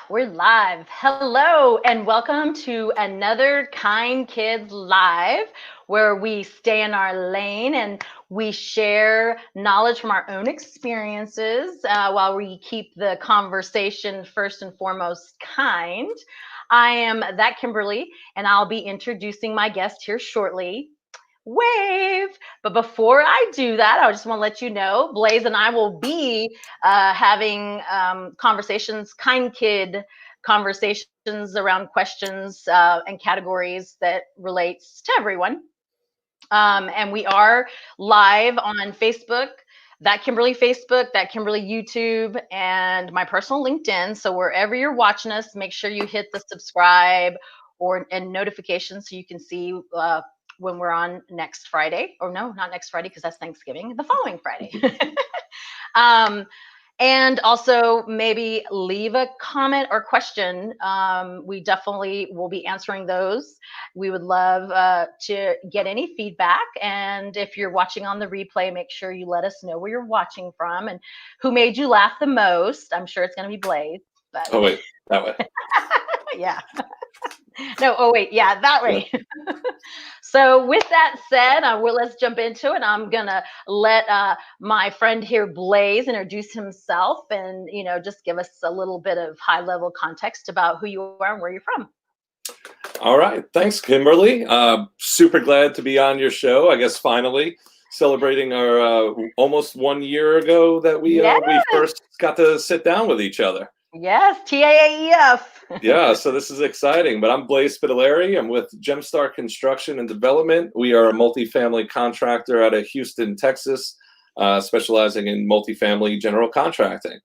We're live. Hello, and welcome to another Kind Kids Live, where we stay in our lane and we share knowledge from our own experiences while we keep the conversation first and foremost kind. I am that Kimberly, and I'll be introducing my guest here shortly. Wave. But before I do that, I just want to let you know, Blaise and I will be having conversations, kind kid conversations around questions and categories that relates to everyone. And we are live on Facebook, that Kimberly Facebook, that Kimberly YouTube, and my personal LinkedIn. So wherever you're watching us, make sure you hit the subscribe and notifications so you can see when we're on next Friday. Or no, not next Friday because that's Thanksgiving. The following Friday. And also maybe leave a comment or question. We definitely will be answering those. We would love to get any feedback. And if you're watching on the replay, make sure you let us know where you're watching from and who made you laugh the most. I'm sure it's going to be Blaise. But... Oh, wait, that way. Yeah. No, oh, wait. Yeah, that way. Yeah. So with that said, let's jump into it. I'm going to let my friend here, Blaise, introduce himself and, just give us a little bit of high-level context about who you are and where you're from. All right. Thanks, Kimberly. Super glad to be on your show. I guess finally celebrating our almost 1 year ago that we first got to sit down with each other. Yes, TAAEF. Yeah, so this is exciting. But I'm Blaise Spitaleri. I'm with Gemstar Construction and Development. We are a multifamily contractor out of Houston, Texas, specializing in multifamily general contracting.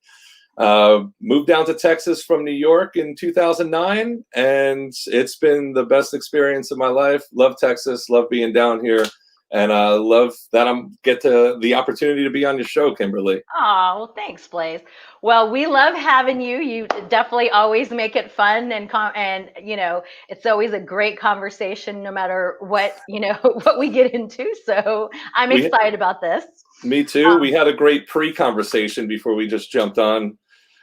Moved down to Texas from New York in 2009, and it's been the best experience of my life. Love Texas, love being down here. And I love that get the opportunity to be on your show, Kimberly. Oh, well, thanks, Blaise. Well, we love having you. You definitely always make it fun, and it's always a great conversation, no matter what what we get into. So I'm excited about this. Me too. We had a great pre-conversation before we just jumped on.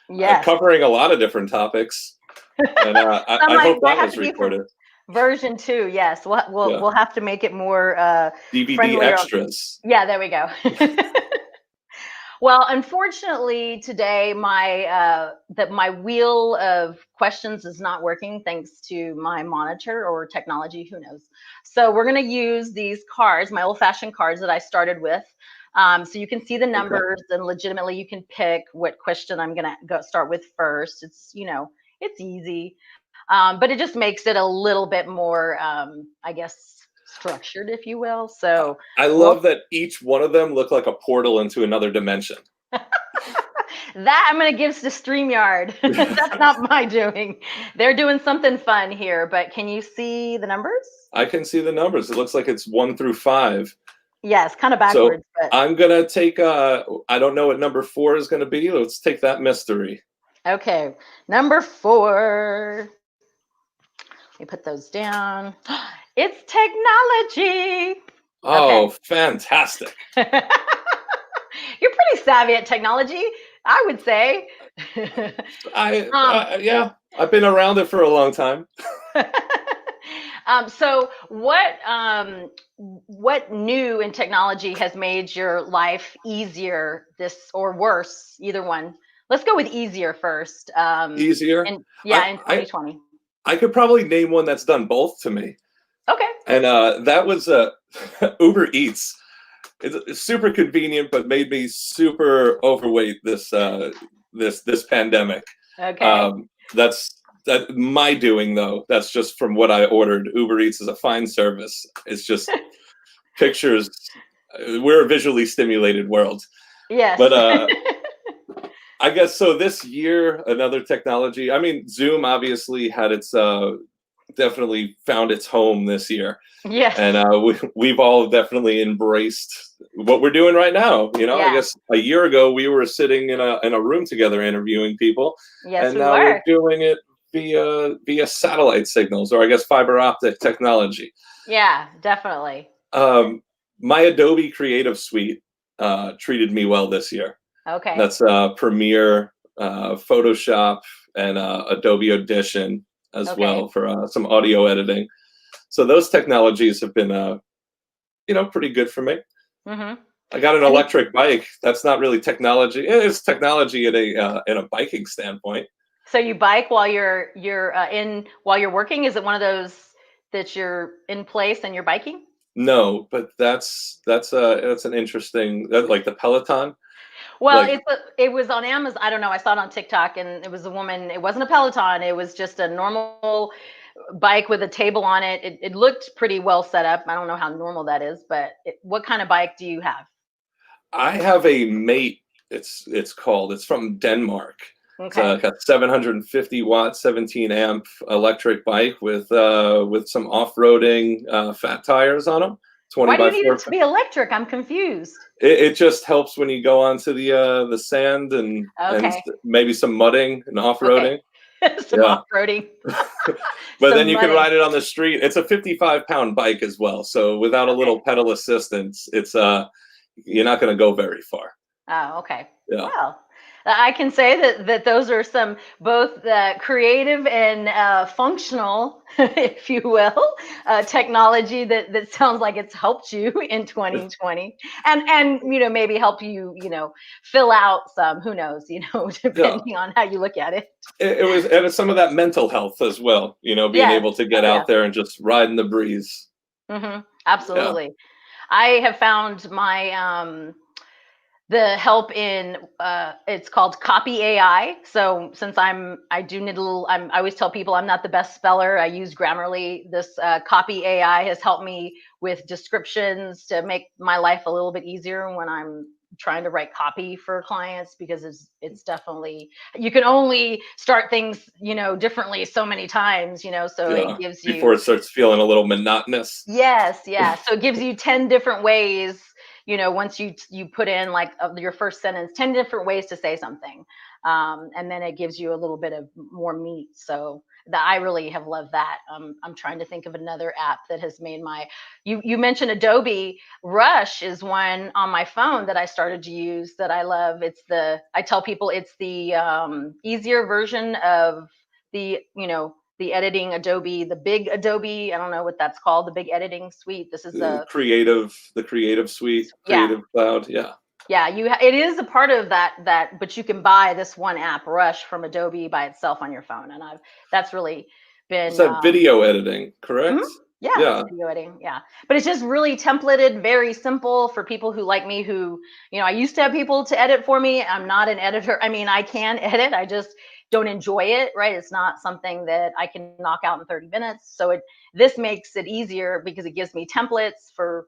Yes, covering a lot of different topics. And I hope that was recorded. Version 2, yes. We'll have to make it more DVD friendlier. extras. Yeah, there we go. Well, unfortunately, today my wheel of questions is not working thanks to my monitor or technology. Who knows? So we're going to use these cards, my old-fashioned cards that I started with. So you can see the numbers, and legitimately you can pick what question I'm going to start with first. It's it's easy. But it just makes it a little bit more, I guess, structured, if you will. So I love that each one of them look like a portal into another dimension. That I'm going to give to StreamYard. That's not my doing. They're doing something fun here, but can you see the numbers? I can see the numbers. It looks like it's 1 through 5. Yes, kind of backwards. So but... I'm going to take, I don't know what number 4 is going to be. Let's take that mystery. Okay, number 4. Let me put those down. It's technology. Oh, okay. Fantastic. You're pretty savvy at technology, I would say. Yeah, I've been around it for a long time. So what new in technology has made your life easier, or worse, either one? Let's go with easier first. Easier? In 2020. I could probably name one that's done both to me. Okay. And that was Uber Eats. It's super convenient, but made me super overweight this pandemic. Okay. That's my doing, though. That's just from what I ordered. Uber Eats is a fine service. It's just pictures. We're a visually stimulated world. Yes. But I guess so. This year, another technology. I mean, Zoom obviously had its definitely found its home this year. Yes. And we've all definitely embraced what we're doing right now. Yeah. I guess a year ago we were sitting in a room together interviewing people. Yes, and now we're doing it via satellite signals, or I guess fiber optic technology. Yeah, definitely. My Adobe Creative Suite treated me well this year. Okay. That's Premiere, Photoshop, and Adobe Audition as Okay. well for some audio editing. So those technologies have been, pretty good for me. Mm-hmm. I got an And electric bike. That's not really technology. It's technology in a biking standpoint. so you bike while while you're working? Is it one of those that you're in place and you're biking? No, but that's an interesting like the Peloton. Well, Like it was on Amazon. I don't know. I saw it on TikTok, and it was a woman. It wasn't a Peloton. It was just a normal bike with a table on it. It looked pretty well set up. I don't know how normal that is, but what kind of bike do you have? I have a Mate. It's called. It's from Denmark. It's Okay. got 750 watt, 17 amp electric bike with some off roading fat tires on them. 20 Why do by you need it 4. to be electric? I'm confused. It just helps when you go onto the sand and Okay. maybe some mudding and off Okay. roading. Some Yeah. off-roading. But then Some you can mudding. ride it on the street. It's a 55-pound bike as well. So without a Okay. little pedal assistance, it's you're not going to go very far. Oh, okay. Yeah. Well, I can say that those are some both creative and functional, if you will, technology that sounds like it's helped you in 2020, and maybe help you fill out some, who knows, Yeah. depending on how you look at it. It was, and it's some of that mental health as well, being Yes. able to get Oh yeah. out there and just ride in the breeze. Yeah. Absolutely. I have found my the help in it's called copy AI. So since I do need a little, I always tell people I'm not the best speller. I use Grammarly. This copy AI has helped me with descriptions to make my life a little bit easier when I'm trying to write copy for clients, because it's definitely, you can only start things differently so many times, so it Yeah. gives Before you. it starts feeling a little monotonous. Yes, yeah. So it gives you 10 different ways, once you put in like your first sentence, 10 different ways to say something. And then it gives you a little bit of more meat. So that I really have loved that. I'm trying to think of another app that has made you mentioned Adobe Rush is one on my phone that I started to use that I love. I tell people it's the easier version of the editing Adobe, the big Adobe. I don't know what that's called, the big editing suite. This is The creative suite, yeah, creative cloud. Yeah. yeah. It is a part of that, but you can buy this one app, Rush, from Adobe by itself on your phone, and that's really Is been. that video editing, Mhm. correct? Yeah, it's Yeah. video editing. Yeah, but it's just really templated, very simple for people who like me. Who I used to have people to edit for me. I'm not an editor. I mean, I can edit. I just don't enjoy it. Right? It's not something that I can knock out in 30 minutes. So this makes it easier because it gives me templates for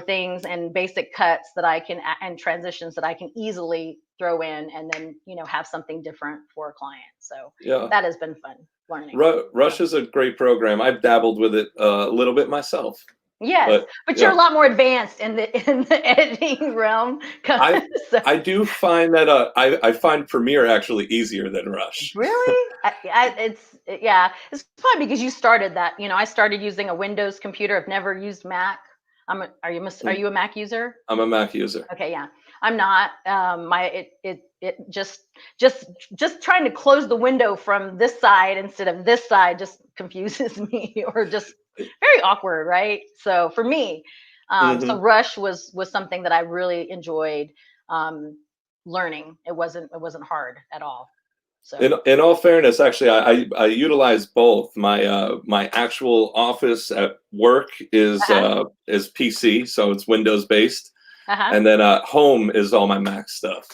things and basic cuts that I can and transitions that I can easily throw in, and then have something different for a client. So Yeah. that has been fun learning. Rush is a great program. I've dabbled with it a little bit myself, Yes, but but you're yeah, a lot more advanced in the editing realm. I So, I do find that I find Premiere actually easier than Rush. really, yeah, it's probably because you started that. I started using a Windows computer. I've never used Mac. Are you a Mac user? I'm a Mac user. Okay, yeah, I'm not. It just trying to close the window from this side instead of this side just confuses me, or just very awkward, right? So for me, so Hmm. Rush was something that I really enjoyed um, learning. It wasn't hard at all. So In all fairness, actually, I utilize both. My actual office at work uh-huh, is PC, so it's Windows based, uh-huh. and then home is all my Mac stuff.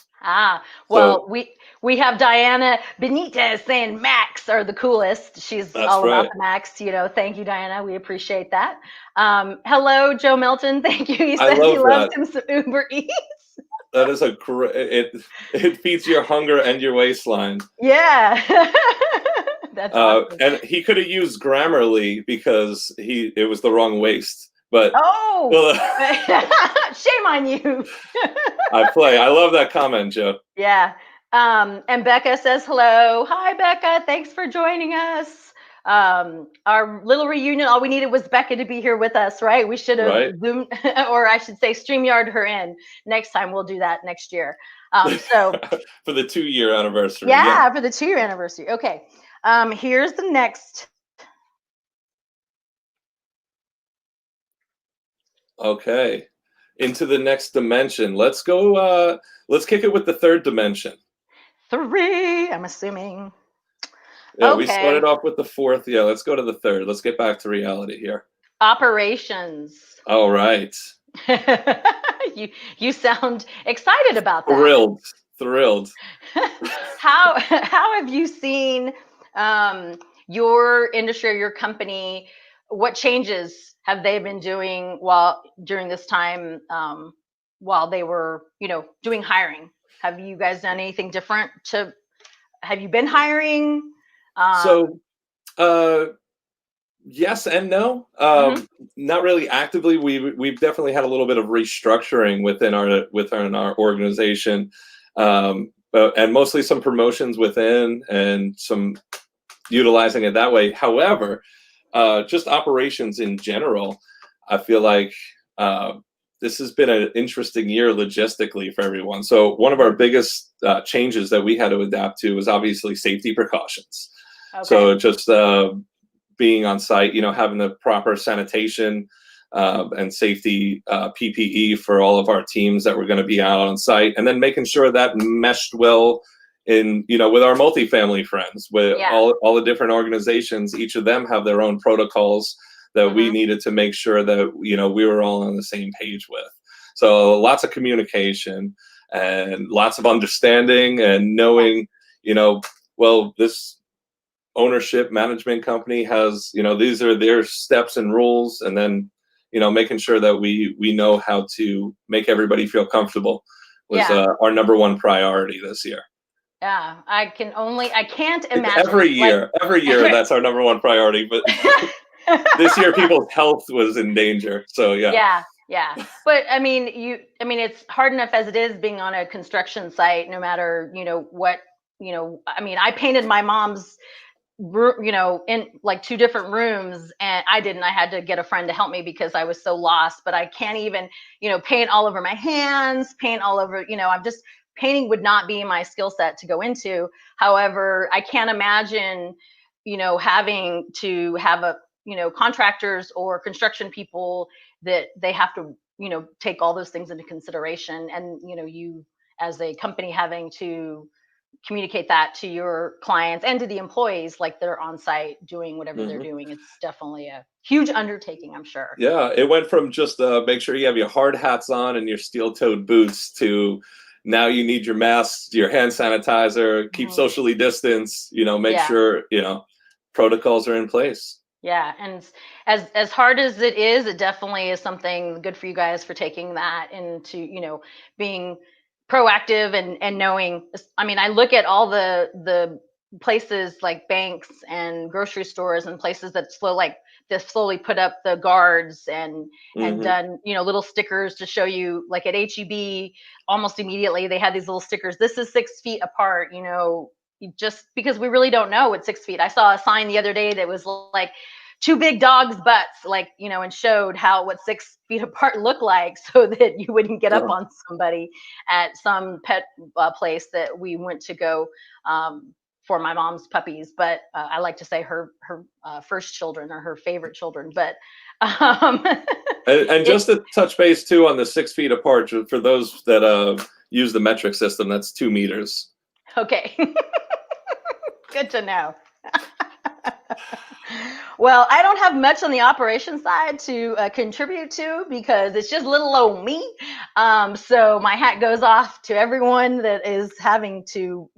Well, So we have Diana Benitez saying Macs are the coolest. She's that's all about right. the Macs. Thank you, Diana. We appreciate that. Hello, Joe Milton. Thank you. He I says he love loves that. him some Uber Eats. That is a great. It feeds your hunger and your waistline. Yeah, that's awesome. And he could have used Grammarly because it was the wrong waist. But Oh, well, shame on you. I play. I love that comment, Joe. Yeah. And Becca says hello. Hi, Becca. Thanks for joining us. our little reunion, all we needed was Becca to be here with us, right? We should have Right. Zoomed, or I should say StreamYard her in. Next time we'll do that next year. So For the 2-year anniversary. Yeah. yeah, for the 2-year anniversary. Okay. Here's the next. Okay. Into the next dimension. Let's go. Let's kick it with the third dimension. 3, I'm assuming. Yeah, we Okay. started off with the fourth. Yeah, let's go to the third. Let's get back to reality here. Operations. All right. You sound excited about that. Thrilled. Thrilled. How have you seen your industry or your company? What changes have they been doing while during this time, while they were, doing hiring? Have you guys done anything different to? Have you been hiring? So, uh, yes and no. Mhm. Not really actively. We've definitely had a little bit of restructuring within our organization, and mostly some promotions within and some utilizing it that way. However, just operations in general, I feel like this has been an interesting year logistically for everyone. So one of our biggest changes that we had to adapt to was obviously safety precautions. Okay. So just being on site, having the proper sanitation and safety PPE for all of our teams that were going to be out on site, and then making sure that meshed well in, with our multifamily friends, with Yeah. all the different organizations. Each of them have their own protocols that we Mhm. needed to make sure that, we were all on the same page with. So lots of communication and lots of understanding and knowing, well, this ownership management company has, these are their steps and rules, and then, making sure that we know how to make everybody feel comfortable was Yeah. our number one priority this year. Yeah. I can't It's imagine like. every year that's our number one priority, but this year people's health was in danger. So yeah. Yeah, yeah. But I mean, it's hard enough as it is being on a construction site, no matter, what, I mean, I painted my mom's in like 2 different rooms, and I had to get a friend to help me because I was so lost, but I can't even, paint all over my hands, paint all over, I'm just painting would not be my skill set to go into. However, I can't imagine, having to have contractors or construction people that they have to, take all those things into consideration, and, you as a company having to communicate that to your clients and to the employees, like they're on site doing whatever they're Hmm. doing. It's definitely a huge undertaking, I'm sure. Yeah, it went from just make sure you have your hard hats on and your steel-toed boots to now you need your masks, your hand sanitizer, keep Mhm. socially distance, make Yeah. sure, protocols are in place. Yeah, and as hard as it is, it definitely is something good for you guys for taking that into, being proactive and knowing. I mean, I look at all the places like banks and grocery stores and places that slowly put up the guards and Hmm. done, little stickers to show you, like at HEB, almost immediately they had these little stickers. This is 6 feet apart, just because we really don't know what 6 feet. I saw a sign the other day that was like 2 big dogs' butts, like, and showed what 6 feet apart looked like, so that you wouldn't get up Sure. on somebody at some pet place that we went to go, for my mom's puppies. But I like to say her first children or her favorite children. But um, And it just to touch base too on the 6 feet apart, for those that use the metric system, that's 2 meters. okay, good to know. Well, I don't have much on the operation side to contribute to because it's just little old me. So my hat goes off to everyone that is having to,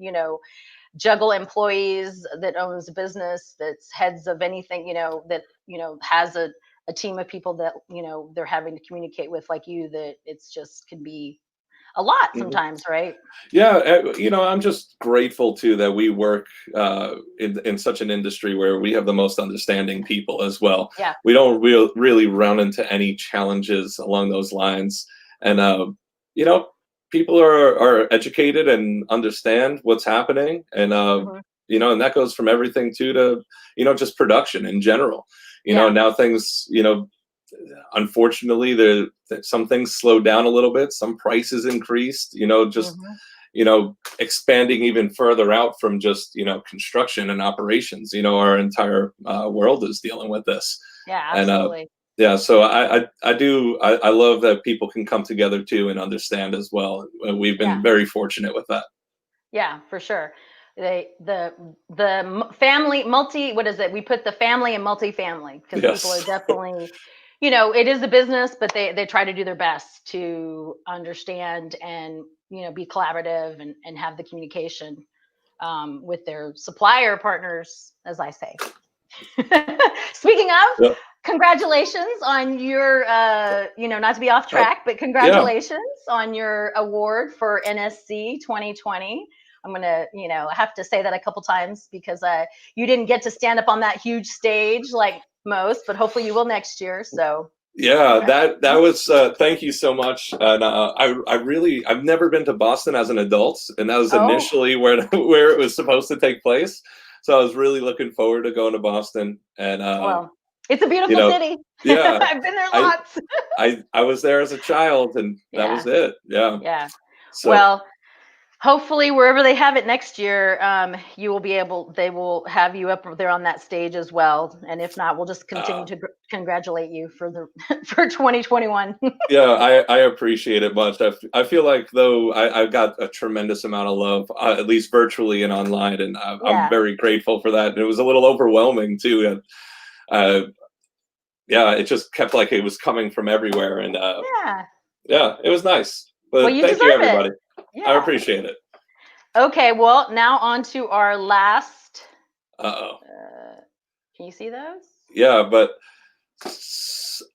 juggle employees, that owns a business, that's heads of anything, that, has a team of people that, they're having to communicate with, like you, that it's just can be a lot Mhm. sometimes, right? Yeah, I'm just grateful too that we work in such an industry where we have the most understanding people as well. Yeah. We don't really run into any challenges along those lines, and you know, people are educated and understand what's happening, and Mhm. you know, and that goes from everything to, you know, just production in general. You know, Yeah. now things, you know, unfortunately, some things slowed down a little bit. Some prices increased. You know, just Hmm. you know, expanding even further out from just, you know, construction and operations. You know, our entire world is dealing with this, Yeah, and absolutely. yeah. So I love that people can come together too and understand as well. We've Yeah. been very fortunate with that. Yeah, for sure. Family what is it? We put the family in multifamily because people are Yes. definitely, you know, it is a business, but they try to do their best to understand and, you know, be collaborative and have the communication with their supplier partners, as I say. Speaking of, Yep. congratulations on your, you know, not to be off Uh, track, but yeah. congratulations on your award for NSC 2020. I'm going to, you know, have to say that a couple times because you didn't get to stand up on that huge stage like most, but hopefully you will next year. So, Yeah, that congratulations. was thank you so much. And I've never been to Boston as an adult, and that was Oh, initially where where it was supposed to take place. So I was really looking forward to going to Boston, and well, it's a you beautiful know, city. yeah, I've been there I lots. I was there as a child, and that was Yeah. it. Yeah. Yeah. So Well, hopefully, wherever they have it next year, you will be able. They will have you up there on that stage as well. And if not, we'll just continue uh, to congratulate you for the for 2021. yeah, I appreciate it much. I feel like though I got a tremendous amount of love, at least virtually and online, and I'm Yeah, very grateful for that. And it was a little overwhelming too. Uh, yeah, it just kept like it was coming from everywhere, and yeah. yeah, it was nice. Well, But you thank you, deserve it. everybody. I Yeah. appreciate it. Okay. Well, now on to our last. Uh-oh. Can you see those? Yeah, but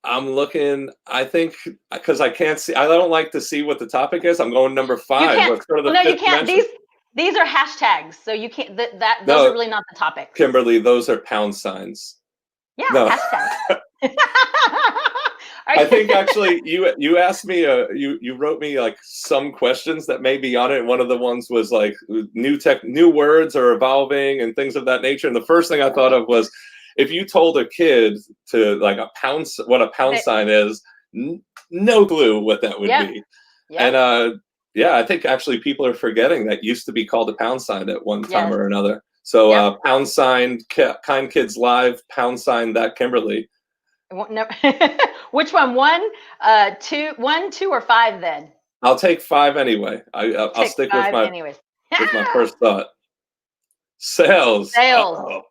I'm looking. I think because I can't see. I don't like to see what the topic is. I'm going number You 5. can't. Let's go to Well, the no, you fifth can't. dimension. These are hashtags, so you can't. Those are No, really not the topics. Kimberly, those are pound signs. Yeah, No. hashtags. Are I you- think actually you asked me you wrote me like some questions that may be on it, and one of the ones was like new words are evolving and things of that nature. And the first thing I thought of was if you told a kid to like what a pound they- sign is, no clue what that would yep. be. And Yep. yeah, I think actually people are forgetting that used to be called a pound sign at one time Yes. or another. So Yep. pound sign Kind Kids Live, pound sign that Kimberly. No. Which one? One, two, or five? Then I'll take 5 anyway. I'll take stick five, anyways. with my first thought. Sales. Sales. Uh-oh.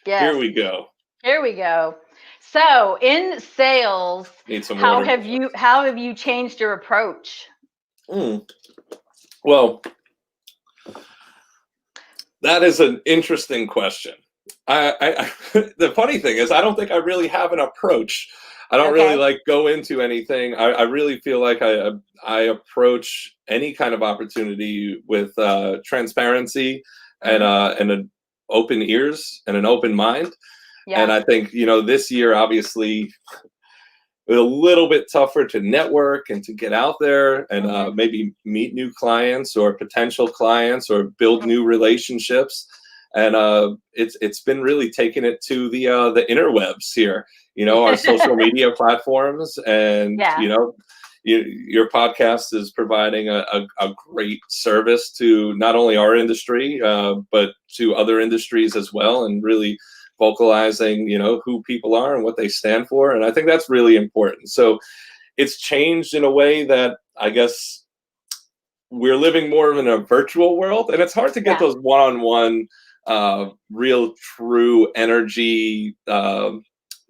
Here Yes. we go. Here we go. So in sales, Need some water. how have you changed your approach? Mm. Well, that is an interesting question. The funny thing is, I don't think I really have an approach. I don't really Okay. like go into anything. I really feel like I approach any kind of opportunity with transparency Hmm. and an open ears and an open mind. And Yeah. I think this year, obviously, a little bit tougher to network and to get out there and Hmm. maybe meet new clients or potential clients or build new relationships. And it's been really taking it to the interwebs here, our social media platforms, and Yeah. your podcast is providing a great service to not only our industry but to other industries as well, and really vocalizing who people are and what they stand for, and I think that's really important. So it's changed in a way that I guess we're living more in a virtual world, and it's hard to get Yeah. those one-on-one real true energy Are you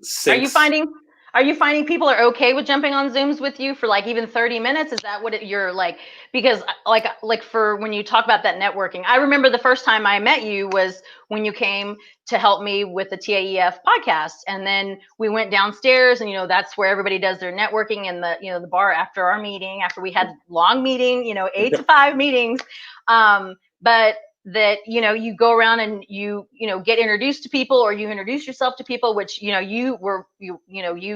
syncs. finding are you finding people are okay with jumping on Zooms with you for like even 30 minutes? Is that what you're like? Because like for when you talk about that networking, I remember the first time I met you was when you came to help me with the TAEF podcast. And then we went downstairs and that's where everybody does their networking in the bar after our meeting, after we had long meeting, 8 to 5 meetings. But that you go around and you get introduced to people, or you introduce yourself to people, which you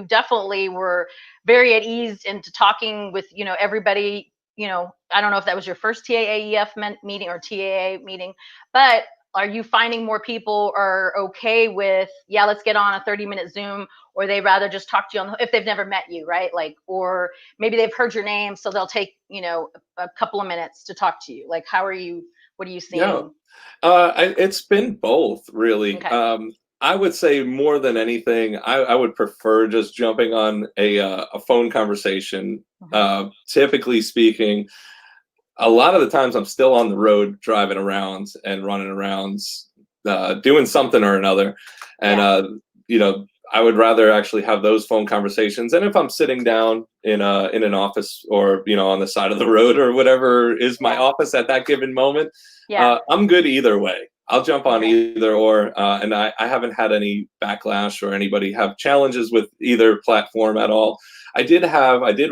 definitely were very at ease into talking with everybody. I don't know if that was your first TAAEF meeting or TAA meeting, but are you finding more people are okay with, yeah, let's get on a 30-minute Zoom, or they rather just talk to you if they've never met you, right? Like, or maybe they've heard your name, so they'll take, a couple of minutes to talk to you. Like, what are you Yeah. seeing? It's been both, really. Okay. I would say more than anything, I would prefer just jumping on a phone conversation. Hmm. Typically speaking, a lot of the times I'm still on the road driving around and running around, doing something or another. And, Yeah. I would rather actually have those phone conversations. And if I'm sitting down in an office or, on the side of the road or whatever is my Yeah. office at that given moment, Yeah. I'm good either way. I'll jump on Okay. either or. And I haven't had any backlash or anybody have challenges with either platform at all. I did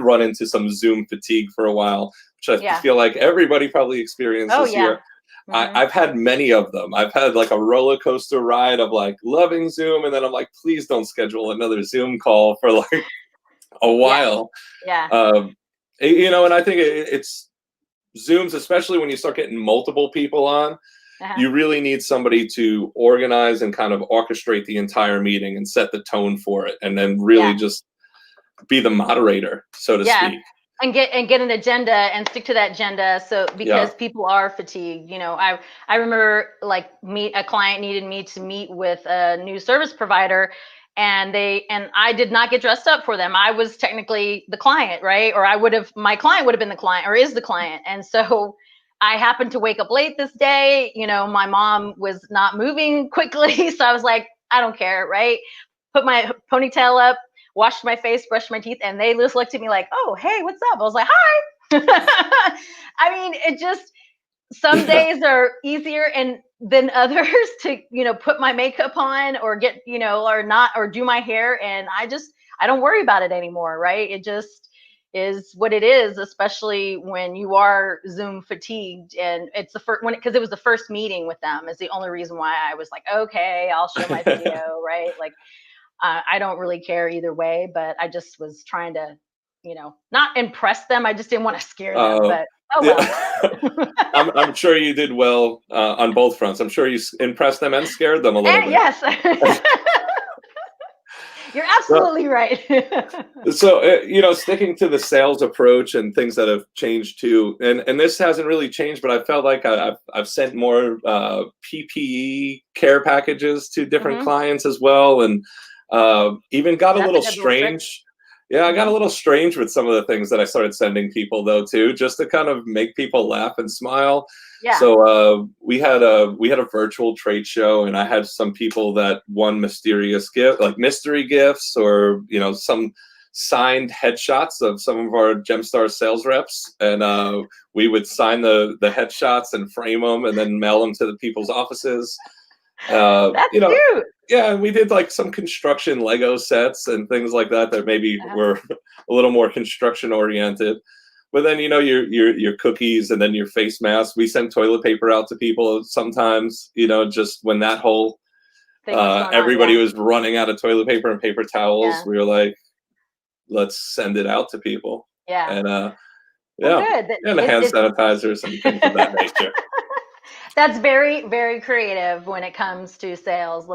run into some Zoom fatigue for a while, which I Yeah. feel like everybody probably Oh, experiences yeah. here. Hmm. I've had many of them. I've had like a roller coaster ride of like loving Zoom, and then I'm like, please don't schedule another Zoom call for like a Yes. while. Yeah. Um, and I think it's Zooms, especially when you start getting multiple people on, Uh-huh. you really need somebody to organize and kind of orchestrate the entire meeting and set the tone for it, and then really Yeah. just be the moderator, so to Yeah. speak. And get an agenda and stick to that agenda, so Yeah. because people are fatigued. I remember, like, a client needed me to meet with a new service provider, and I did not get dressed up for them. I was technically the client, right? Or my client would have been the client, or is the client. And so I happened to wake up late this day. My mom was not moving quickly, so I was like, I don't care, right? Put my ponytail up, washed my face, brushed my teeth, and they just looked at me like, "Oh, hey, what's up?" I was like, "Hi." I mean, it just, some Yeah. days are easier and than others to, put my makeup on, or get, or not, or do my hair, and I don't worry about it anymore, right? It just is what it is, especially when you are Zoom fatigued, and it's the first when because it was the first meeting with them, is the only reason why I was like, okay, I'll show my video, right? Like, I don't really care either way, but I just was trying to, not impress them. I just didn't want to scare them, Uh, but oh yeah. well. I'm sure you did well on both fronts. I'm sure you impressed them and scared them a little And bit. yes, you're So, absolutely right. sticking to the sales approach and things that have changed too, and this hasn't really changed, but I felt like I've sent more PPE care packages to different Hmm. clients as well, and even got a That's a little good little trick. strange. Yeah, I got a Hmm. little strange with some of the things that I started sending people though too, just to kind of make people laugh and smile. Yeah. So we had a virtual trade show, and I had some people that won mysterious gift, like mystery gifts, or some signed headshots of some of our Gemstar sales reps, and we would sign the headshots and frame them, and then mail them to the people's offices. Uh, That's you know, cute. yeah, and we did like some construction Lego sets and things like that maybe Uh-huh. were a little more construction oriented. But then your cookies and then your face mask. We send toilet paper out to people sometimes. Just when that whole Thing was going on. everybody Yeah. was running out of toilet paper and paper towels. Yeah. We were like, let's send it out to people. Yeah. And Well, yeah, good. and the hand sanitizers and things of that nature. That's very, very creative when it comes to sales.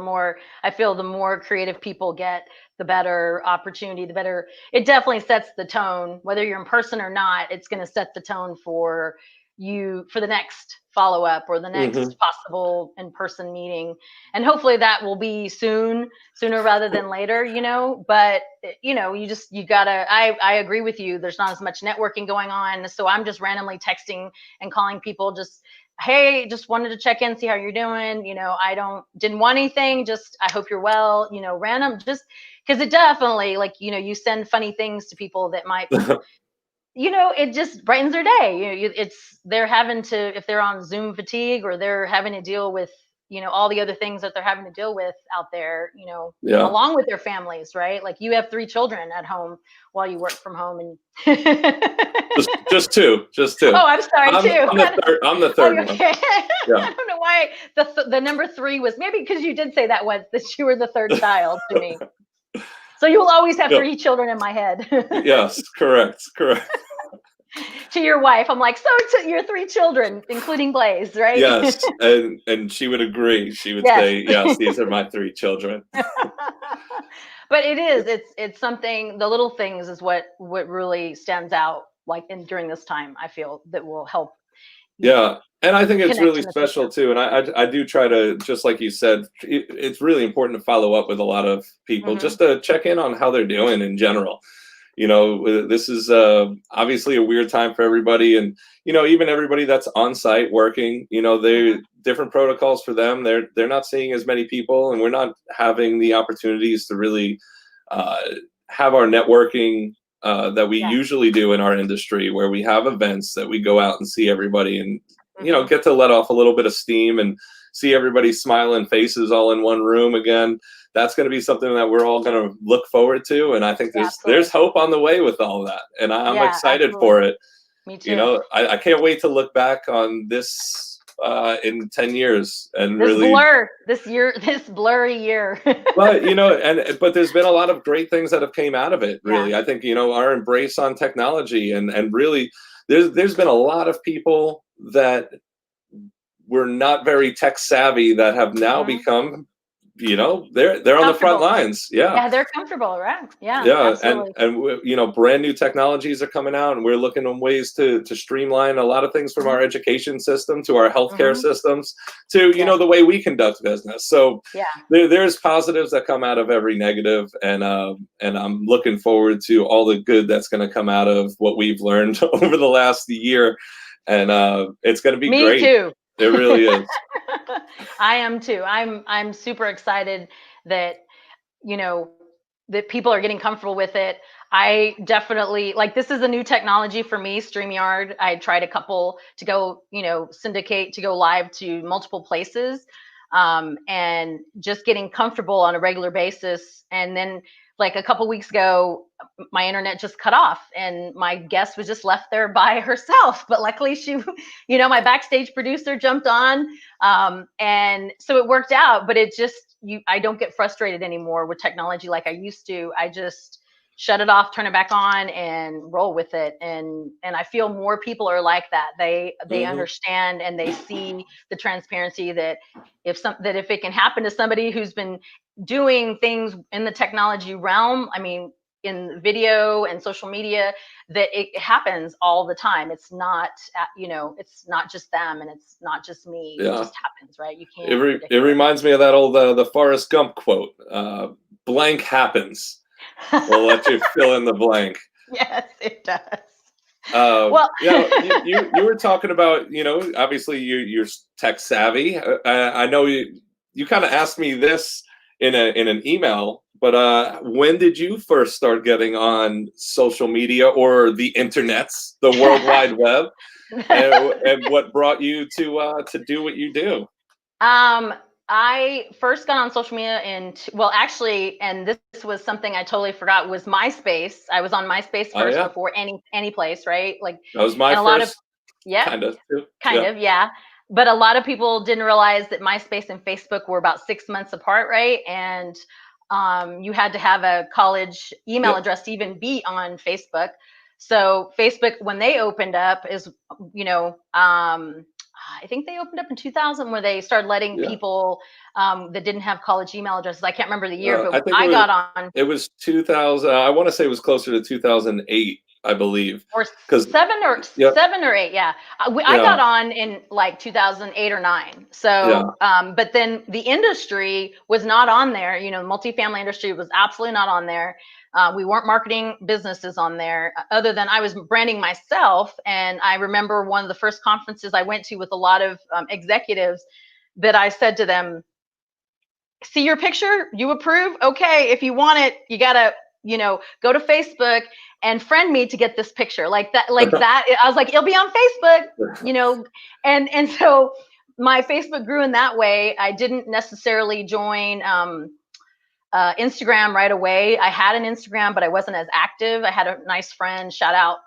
I feel the more creative people get, the better opportunity, the better it definitely sets the tone. Whether you're in person or not, it's going to set the tone for you for the next follow up, or the next Hmm. possible in person meeting. And hopefully that will be sooner rather than later, But, you gotta, I agree with you. There's not as much networking going on. So I'm just randomly texting and calling people, just, hey, just wanted to check in, see how you're doing. Didn't want anything, just I hope you're well, random, just because it definitely, like, you send funny things to people that might, it just brightens their day. They're having to, if they're on Zoom fatigue, or they're having to deal with, all the other things that they're having to deal with out there, Yeah, along with their families, right? Like, you have 3 children at home while you work from home, and just two, just two. oh, I'm sorry I'm, too. I'm the third. I'm the Oh, third one. okay. Yeah. I don't know why the number 3 was, maybe because you did say that once, that you were the third child to me. So you will always have Yeah. 3 children in my head. Yes, correct, correct. To your wife, I'm like, so to your 3 children, including Blaise, right? Yes, and she would agree. She would Yes. say, "Yes, these are my 3 children." But it's something, the little things is what really stands out, like in during this time, I feel that will help, Yeah, and I think it's connect really in the special future. too. And I do try to, just like you said, it's really important to follow up with a lot of people Hmm. just to check in on how they're doing in general. This is obviously a weird time for everybody, and even everybody that's on site working. They Hmm. different protocols for them. They're not seeing as many people, and we're not having the opportunities to really uh, have our networking that we Yeah. usually do in our industry, where we have events that we go out and see everybody, and Hmm. get to let off a little bit of steam and see everybody's smiling faces all in one room again. That's going to be something that we're all going to look forward to, and I think Yeah, there's absolutely. hope on the way with all that, and I'm Yeah, excited absolutely. for it. Me too. I can't wait to look back on this in 10 years and This really. blur, this year, this blurry year. But but there's been a lot of great things that have came out of it. Yeah. Really, I think our embrace on technology, and really, there's been a lot of people that were not very tech savvy that have now Hmm. become, they're on the front Comfortable. lines. Yeah. Yeah, they're comfortable, right? Yeah, Yeah, and absolutely. brand new technologies are coming out, and we're looking at ways to streamline a lot of things from Hmm. our education system to our healthcare Hmm. systems to Yes. the way we conduct business. So Yeah. there's positives that come out of every negative, and I'm looking forward to all the good that's going to come out of what we've learned over the last year, and it's going to be Me great. too. It really is. I am too. I'm super excited that, you know, that people are getting comfortable with it. I definitely like, this is a new technology for me, StreamYard. I tried a couple to go, syndicate to go live to multiple places. And just getting comfortable on a regular basis. And then, like a couple weeks ago, my internet just cut off and my guest was just left there by herself. But luckily, she, my backstage producer jumped on, and so it worked out. But it just, I don't get frustrated anymore with technology like I used to. I just shut it off, turn it back on, and roll with it. And I feel more people are like that. They Hmm. understand and they see the transparency that if it can happen to somebody who's been doing things in the technology realm, I mean, in video and social media, that it happens all the time. It's not, it's not just them and it's not just me. It Yeah. just happens, right? You It, can't it predict it. reminds me of that old the Forrest Gump quote. Blank happens. We'll let you fill in the blank. Yes, it does. Well, You were talking about, obviously you're tech savvy. I know you kind of asked me this in an email, but when did you first start getting on social media or the internets, the World Wide Web, and what brought you to do what you do? Um, I first got on social media well, actually, and this was something I totally forgot, was MySpace. I was on MySpace Oh first yeah, before any place, right? Like, that was my and a lot of, first yeah, kind of too. kind Yeah, of, yeah. But a lot of people didn't realize that MySpace and Facebook were about 6 months apart, right? And you had to have a college email yeah, address to even be on Facebook. So Facebook, when they opened up, is, you know, I think they opened up in 2000, where they started letting yeah. people, that didn't have college email addresses. I can't remember the year, I but think I got on. it was 2000. I want to say it was closer to 2008, I believe, Or because yep, 7 or 8, yeah. I got yeah, on in like 2008 or 9. yeah, So, but then the industry was not on there. The multifamily industry was absolutely not on there. We weren't marketing businesses on there, other than I was branding myself. And I remember one of the first conferences I went to with a lot of executives, that I said to them, see your picture, you approve, okay, if you want it, you gotta, go to Facebook and friend me to get this picture, like that. I was like, it'll be on Facebook, you know and so my Facebook grew in that way. I didn't necessarily join Instagram right away. I had an Instagram, but I wasn't as active. I had a nice friend, shout out,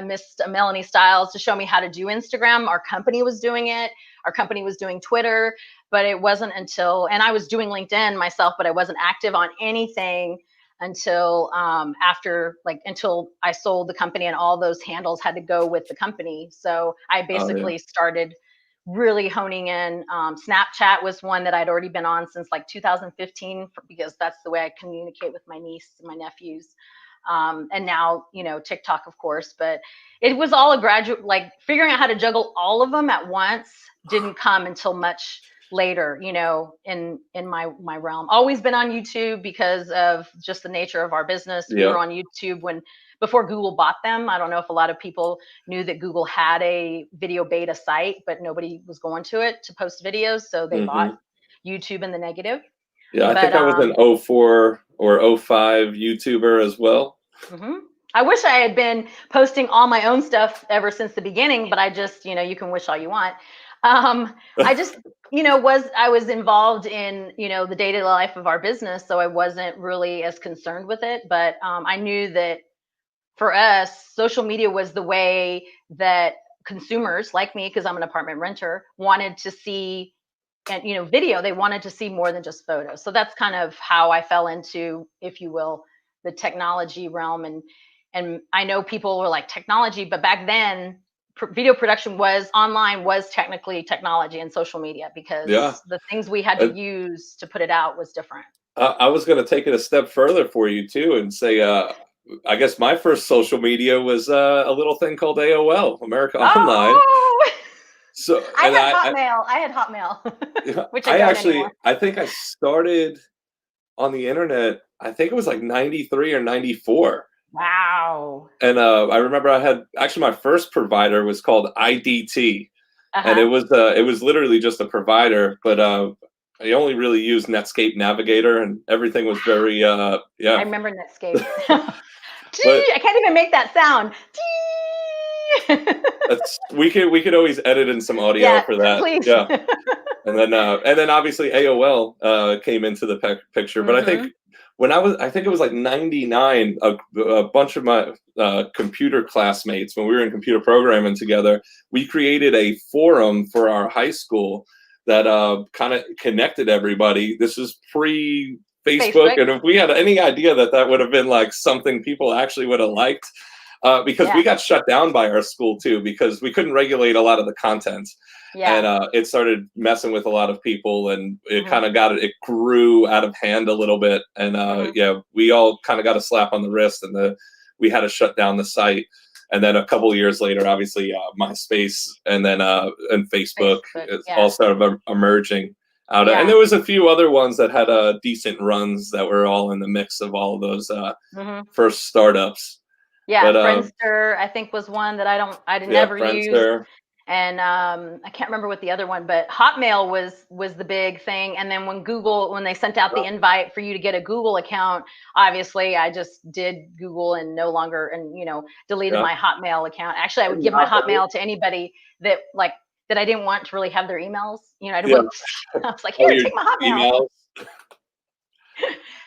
Miss Melanie Stiles, to show me how to do Instagram. Our company was doing it. Our company was doing Twitter, but it wasn't until, and I was doing LinkedIn myself, but I wasn't active on anything until until I sold the company, and all those handles had to go with the company. So I basically started really honing in. Snapchat was one that I'd already been on since like 2015 because that's the way I communicate with my niece and my nephews. And now, TikTok, of course, but it was all a graduate, like figuring out how to juggle all of them at once didn't come until much later, in my realm. Always been on YouTube because of just the nature of our business. We were on YouTube before Google bought them. I don't know if a lot of people knew that Google had a video beta site, but nobody was going to it to post videos. So they bought YouTube in the negative. Yeah, I think I was an 04 or 05 YouTuber as well. I wish I had been posting all my own stuff ever since the beginning, but I just, you can wish all you want. I just, I was involved in, the day-to-day life of our business, so I wasn't really as concerned with it. But I knew that for us, social media was the way that consumers like me, because I'm an apartment renter, wanted to see, and video. They wanted to see more than just photos. So that's kind of how I fell into, if you will, the technology realm. And I know people were like, technology, but back then video production was technically technology and social media, because the things we had to use to put it out was different. I was going to take it a step further for you too and say, I guess my first social media was a little thing called AOL, America Online. So I had Hotmail, which I think I started on the internet. I think it was like 93 or 94. Wow. And I remember I had my first provider was called IDT, and it was literally just a provider, but I only really used Netscape Navigator, and everything was very I remember Netscape. I can't even make that sound. we could always edit in some audio for that. Please. Yeah. And then obviously AOL came into the picture, but I think I think it was like 99, a bunch of my computer classmates, when we were in computer programming together, we created a forum for our high school that kind of connected everybody. This is pre-Facebook, and if we had any idea that would have been like something people actually would have liked, because we got shut down by our school too, because we couldn't regulate a lot of the content. And it started messing with a lot of people, and it kind of it grew out of hand a little bit. And we all kind of got a slap on the wrist, and we had to shut down the site. And then a couple of years later, obviously MySpace and then and Facebook all started emerging out. And there was a few other ones that had decent runs that were all in the mix of all of those first startups. Yeah, but, Friendster, I think, was one that I never used. And I can't remember what the other one, but Hotmail was the big thing. And then when they sent out the invite for you to get a Google account, obviously I just did Google and deleted my Hotmail account. Actually, I would give my Hotmail to anybody that I didn't want to really have their emails. I was like, here, take my Hotmail.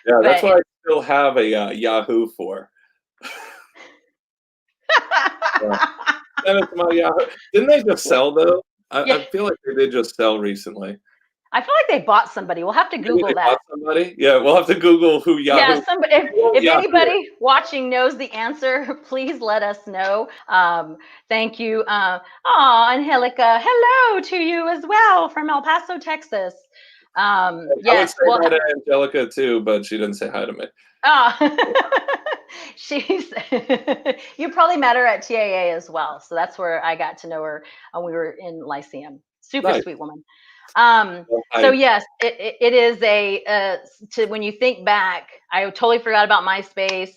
Yeah, that's what I still have a Yahoo for. Send it to my Yahoo. Didn't they just sell though? I feel like they did just sell recently. I feel like they bought somebody. We'll have to Google that. Bought somebody? Yeah, we'll have to Google who Yahoo. Yeah, if anybody watching knows the answer, please let us know. Thank you. Angelica, hello to you as well from El Paso, Texas. I would say hi to Angelica too, but she didn't say hi to me. You probably met her at TAA as well. So that's where I got to know her when we were in Lyceum. Super sweet woman. So yes, it is when you think back, I totally forgot about MySpace,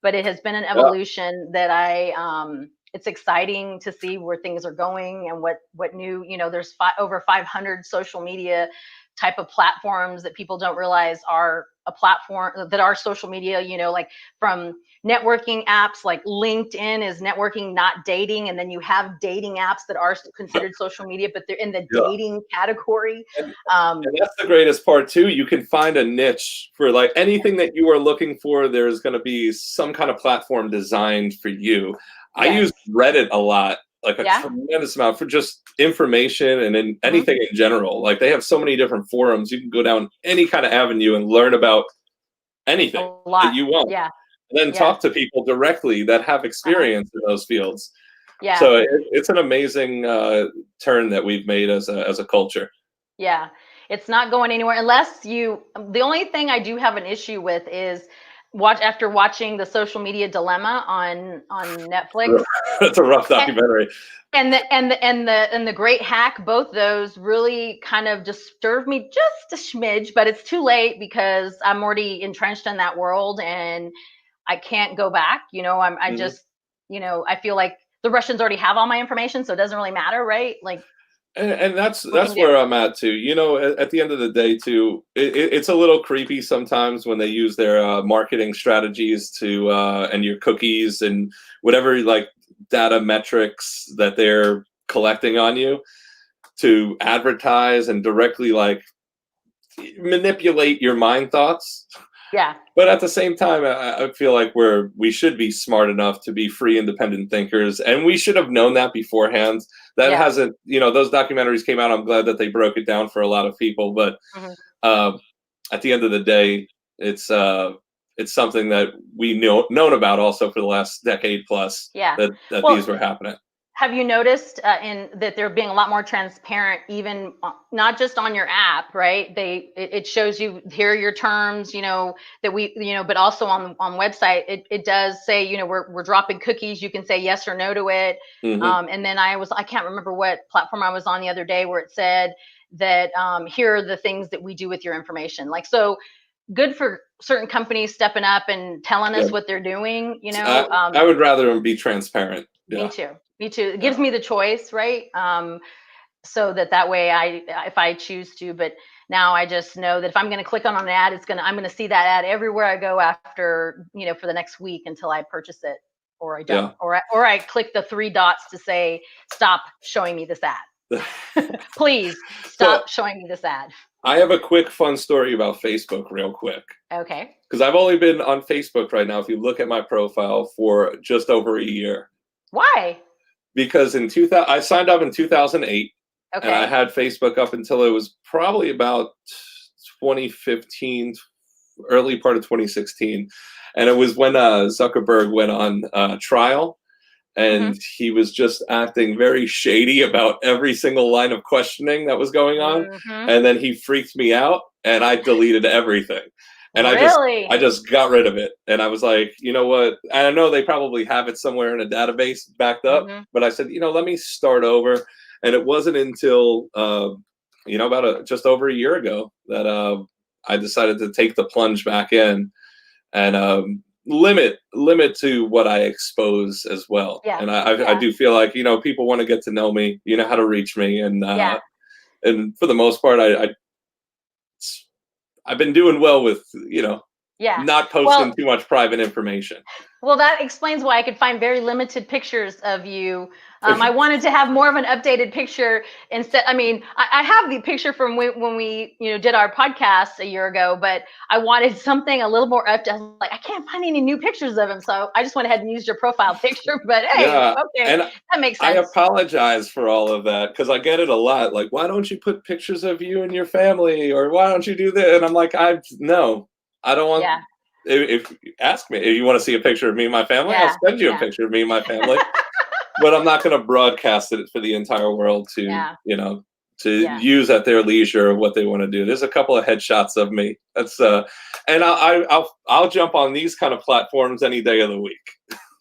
but it has been an evolution that it's exciting to see where things are going and what new, there's over 500 social media type of platforms that people don't realize are a platform that are social media, like from networking apps, like LinkedIn is networking, not dating. And then you have dating apps that are considered social media, but they're in the dating category. And that's the greatest part too. You can find a niche for like anything that you are looking for. There's going to be some kind of platform designed for you. I use Reddit a lot, like a tremendous amount for just information and in anything in general. Like they have so many different forums. You can go down any kind of avenue and learn about anything A lot. that you want. Yeah. And then Yeah. talk to people directly that have Uh-huh. experience in those fields. Yeah. So it's an amazing turn that we've made as a culture. Yeah. It's not going anywhere unless you, the only thing I do have an issue with is after watching the Social Media Dilemma on Netflix. That's a rough and, documentary. and the Great Hack, both those really kind of disturbed me just a smidge, but it's too late because I'm already entrenched in that world and I can't go back. I Mhm. just, I feel like the Russians already have all my information, so it doesn't really matter, right? Like, And what can that's you do? where I'm at too. At the end of the day, too, it's a little creepy sometimes when they use their marketing strategies to and your cookies and whatever like data metrics that they're collecting on you to advertise and directly like manipulate your mind thoughts. Yeah, But at the same time, I feel like we should be smart enough to be free, independent thinkers, and we should have known that beforehand. That yeah. hasn't, those documentaries came out. I'm glad that they broke it down for a lot of people, but Mhm. uh, at the end of the day, it's something that we known about also for the last decade plus Yeah. that these Well, were happening. have you noticed in that they're being a lot more transparent, even not just on your app, right? It shows you, here are your terms, that but also on website, it does say, we're dropping cookies. You can say yes or no to it. Hmm. And then I can't remember what platform I was on the other day where it said that here are the things that we do with your information. Like, so good for certain companies stepping up and telling Yeah, us what they're doing. I would rather them be transparent. Me Yeah, too. Me too. It gives yeah, me the choice, right? So that way if I choose to, but now I just know that if I'm going to click on an ad, I'm going to see that ad everywhere I go after, for the next week until I purchase it or I don't, yeah. or I click the three dots to say, stop showing me this ad. Please So stop showing me this ad. I have a quick fun story about Facebook, real quick. Okay. Because I've only been on Facebook right now, if you look at my profile, for just over a year. Why? Because in 2000, I signed up in 2008, and I Okay. had Facebook up until it was probably about 2015, early part of 2016, and it was when Zuckerberg went on trial, Mm-hmm. and he was just acting very shady about every single line of questioning that was going on, Mm-hmm. and then he freaked me out, and I deleted everything. And I Really? just got rid of it. And I was like, you know what? I know they probably have it somewhere in a database backed up, Mm-hmm. but I said, let me start over. And it wasn't until about just over a year ago that I decided to take the plunge back in and limit to what I expose as well. Yeah. And I Yeah. do feel like people want to get to know me, how to reach me, Yeah. and for the most part, I've been doing well with Yeah. not posting Well, too much private information. Well, that explains why I could find very limited pictures of you. I wanted to have more of an updated picture instead. I mean, I have the picture from when we, did our podcast a year ago, but I wanted something a little more updated. I was like, I can't find any new pictures of him, so I just went ahead and used your profile picture. But hey, Yeah, okay, and that makes I sense. apologize for all of that because I get it a lot. Like, why don't you put pictures of you and your family, or why don't you do that? And I'm like, no, I don't want. Yeah, If you ask me if you want to see a picture of me and my family, I'll yeah, send you a yeah, picture of me and my family. But I'm not going to broadcast it for the entire world to yeah, yeah, use at their leisure what they want to do. There's a couple of headshots of me. That's and I'll jump on these kind of platforms any day of the week.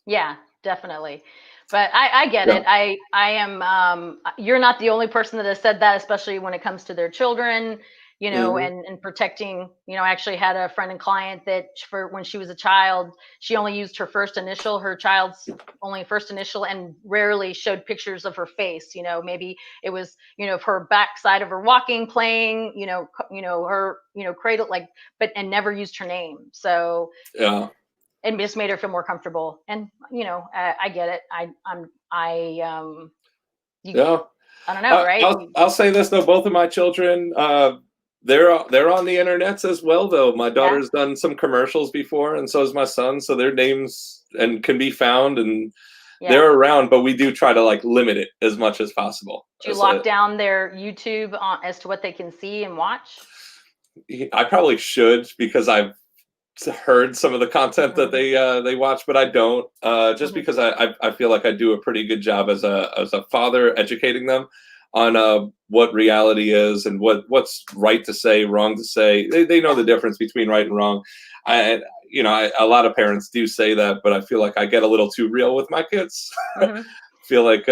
yeah, definitely. But I get Yeah. it. I am. You're not the only person that has said that, especially when it comes to their children, Hmm. and protecting. I actually had a friend and client that for when she was a child, she only used her first initial, her child's only first initial, and rarely showed pictures of her face. Maybe it was of her backside of her walking, playing, her cradle, like, and never used her name. So Yeah. it just made her feel more comfortable. And I get it. You, Yeah. I don't know, right? I'll say this though, both of my children, they're on the internets as well though. My Yeah, daughter's done some commercials before, and so has my son. So their names and can be found, and yeah. they're around. But we do try to like limit it as much as possible. Do you lock down their YouTube as to what they can see and watch? I probably should because I've heard some of the content that they watch, but I don't. Just because I feel like I do a pretty good job as a father educating them on what reality is and what's right to say, wrong to say. They know the difference between right and wrong. A lot of parents do say that, but I feel like I get a little too real with my kids. Feel like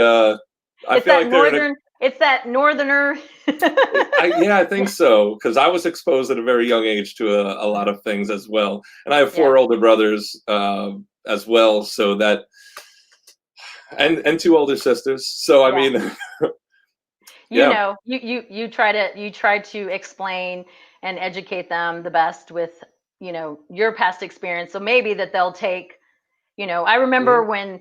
it's that northerner. I think so, because I was exposed at a very young age to a lot of things as well, and I have four older brothers as well, so that and two older sisters. So I mean, you try to explain and educate them the best with your past experience, so maybe that they'll take. I remember when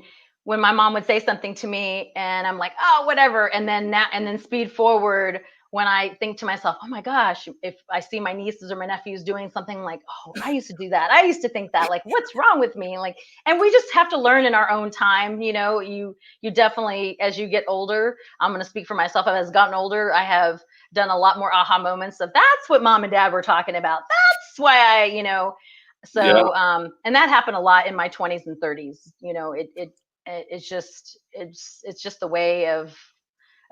my mom would say something to me and I'm like, oh, whatever. And then speed forward when I think to myself, oh my gosh, if I see my nieces or my nephews doing something like, oh, I used to do that. I used to think that, like, what's wrong with me? Like, and we just have to learn in our own time. You definitely, as you get older, I'm going to speak for myself. As I've gotten older, I have done a lot more aha moments of that's what mom and dad were talking about. That's why and that happened a lot in my 20s and 30s. It's just the way of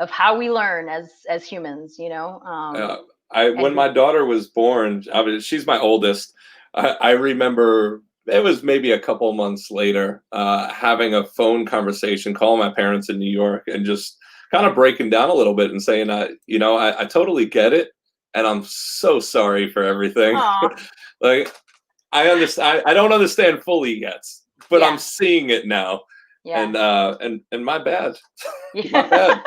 how we learn as humans. When my daughter was born, she's my oldest. I remember it was maybe a couple months later, having a phone conversation, calling my parents in New York, and just kind of breaking down a little bit and saying, I totally get it, and I'm so sorry for everything. Like, I understand. I don't understand fully yet, but I'm seeing it now. Yeah. And my bad. My bad.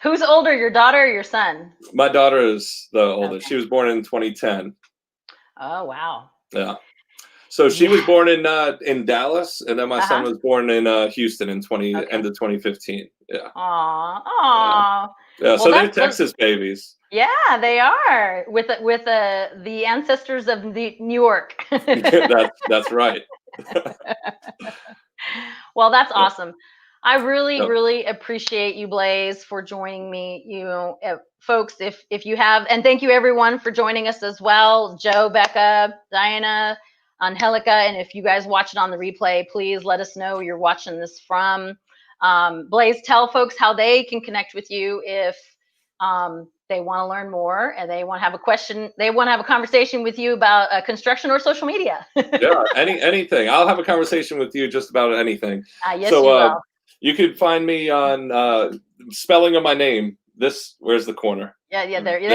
Who's older, your daughter or your son? My daughter is the oldest. She was born in 2010. Oh, wow. Yeah. So she was born in Dallas, and then my son was born in Houston in end of 2015. Yeah. Aw. Yeah. So they're Texas babies. Yeah, they are with the ancestors of New York. That's right. Well, that's awesome. I really appreciate you, Blaise, for joining me. Folks, if you have, and thank you everyone for joining us as well. Joe, Becca, Diana, Angelica, and if you guys watch it on the replay, please let us know where you're watching this from. Blaise, tell folks how they can connect with you if they want to learn more and they want to have a question, they want to have a conversation with you about construction or social media. Yeah, anything. I'll have a conversation with you just about anything. Yes, you will. You can find me on spelling of my name. Where's the corner? Yeah, there you go.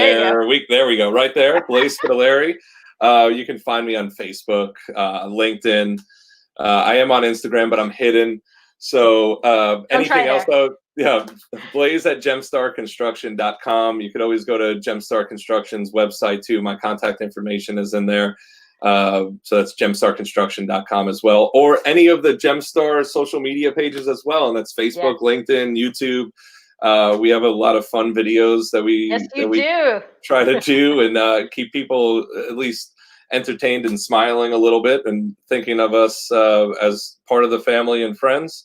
There we go, right there, Blaise Spitaleri. You can find me on Facebook, LinkedIn. I am on Instagram, but I'm hidden. So anything else though, Blaise at gemstarconstruction.com. You could always go to Gemstar Construction's website too. My contact information is in there. So that's gemstarconstruction.com as well, or any of the Gemstar social media pages as well. And that's Facebook, LinkedIn, YouTube. We have a lot of fun videos that we try to do and keep people at least entertained and smiling a little bit and thinking of us as part of the family and friends.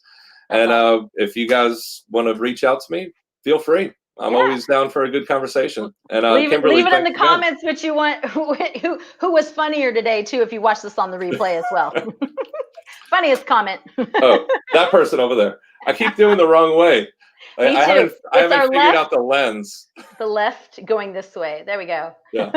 And if you guys want to reach out to me, feel free. I'm always down for a good conversation. And Kimberly, leave it in the comments which you want, who was funnier today too, if you watch this on the replay as well. Funniest comment. Oh, that person over there. I keep doing the wrong way. I haven't figured out the lens. The left going this way. There we go. Yeah.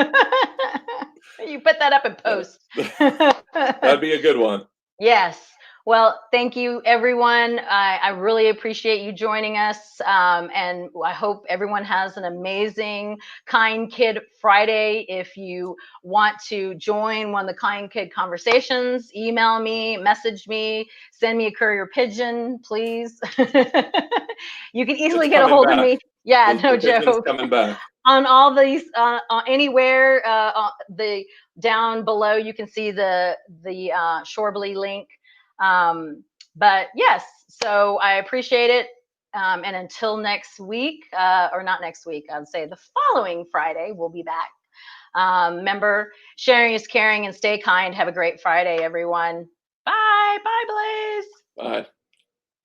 You put that up in post. That'd be a good one. Yes. Well, thank you, everyone. I really appreciate you joining us. And I hope everyone has an amazing Kind Kid Friday. If you want to join one of the Kind Kid conversations, email me, message me, send me a courier pigeon, please. You can easily get a hold of me. Yeah, no joke. Coming back. On all these, anywhere, the down below, you can see the Shorebly link. But yes, so I appreciate it. And until next week, or not next week, I'd say the following Friday, we'll be back. Remember, sharing is caring and stay kind. Have a great Friday, everyone. Bye. Bye, Blaise. Bye.